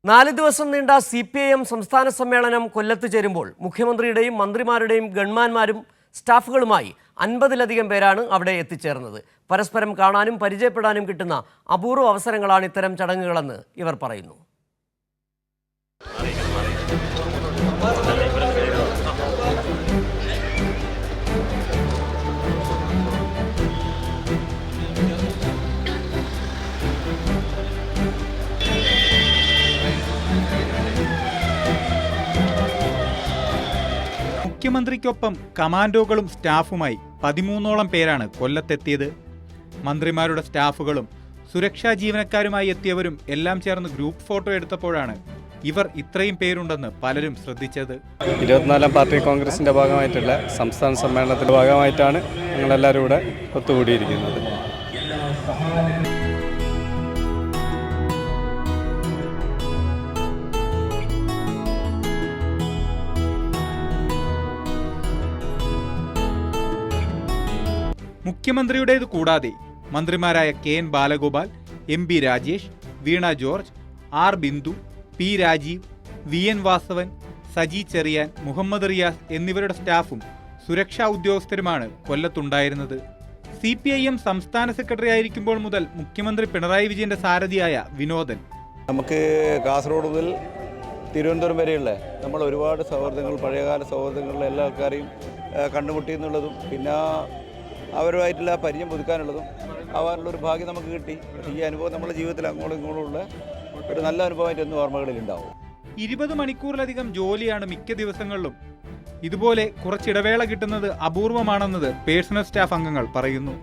4 ദിവസം നീണ്ട CPIM സംസ്ഥാന സമ്മേളനം കൊല്ലത്ത് ചേരുമ്പോൾ മുഖ്യമന്ത്രിയുടെയും മന്ത്രിമാരുടെയും ഗൺമാന്മാരും സ്റ്റാഫുകളുമായി 50-ലധികം പേരാണ് അവിടെ എത്തിച്ചേർന്നത്. പരസ്പരം കാണാനും പരിചയപ്പെടാനും കിട്ടുന്ന അപൂർവ അവസരങ്ങളാണ് ഇത്തരം ചടങ്ങുകളെന്ന് ഇവർ പറയുന്നു. മുഖ്യമന്ത്രിക്കൊപ്പം കമാൻഡോകളും സ്റ്റാഫുമായി 13ഓളം പേരാണ് കൊല്ലത്തെത്തിയത്. മന്ത്രിമാരുടെ സ്റ്റാഫുകളും സുരക്ഷാ ജീവനക്കാരുമായി എത്തിയവരും എല്ലാം ചേർന്ന് ഗ്രൂപ്പ് ഫോട്ടോ എടുത്തപ്പോഴാണ് ഇവർ ഇത്രയും പേരുണ്ടെന്ന് പലരും ശ്രദ്ധിച്ചത്. 24ാം പാർട്ടി കോൺഗ്രസിന്റെ ഭാഗമായിട്ടുള്ള സംസ്ഥാന സമ്മേളനത്തിന്റെ ഭാഗമായിട്ടാണ് ഞങ്ങളെല്ലാവരും ഇവിടെ ഒത്തുകൂടിയിരിക്കുന്നത്. മുഖ്യമന്ത്രിയുടേത് കൂടാതെ മന്ത്രിമാരായ KN Balagopal, MB Rajesh, Veena George, R Bindu, P Rajeev, VN Vasavan, Saji Cherian, Muhammad Riyas എന്നിവരുടെ സ്റ്റാഫും സുരക്ഷാ ഉദ്യോഗസ്ഥരുമാണ് കൊല്ലത്തുണ്ടായിരുന്നത്. CPIM സംസ്ഥാന സെക്രട്ടറി ആയിരിക്കുമ്പോൾ മുതൽ മുഖ്യമന്ത്രി പിണറായി വിജയന്റെ സാരഥിയായ വിനോദൻ, നമുക്ക് കാസർഗോഡ് മുതൽ തിരുവനന്തപുരം വരെയുള്ള നമ്മൾ ഒരുപാട് സൗഹൃദങ്ങൾ, പഴയകാല സൗഹൃദങ്ങളിലെ എല്ലാ ആൾക്കാരെയും കണ്ടുമുട്ടി എന്നുള്ളതും പിന്നെ അവരുമായിട്ടുള്ള പരിചയം പുതുക്കാനുള്ളതും ആവാനുള്ളൊരു ഭാഗ്യം നമുക്ക് കിട്ടി. ഈ അനുഭവം നമ്മുടെ ജീവിതത്തിൽ അങ്ങോട്ടും ഇങ്ങോട്ടുമുള്ള ഒരു നല്ല അനുഭവമായിട്ട് എന്നും ഓർമ്മകളിൽ ഉണ്ടാവും. 20 മണിക്കൂറിലധികം ജോലിയാണ് മിക്ക ദിവസങ്ങളിലും. ഇതുപോലെ കുറച്ചിടവേള കിട്ടുന്നത് അപൂർവമാണെന്നത് പേഴ്സണൽ സ്റ്റാഫ് അംഗങ്ങൾ പറയുന്നു.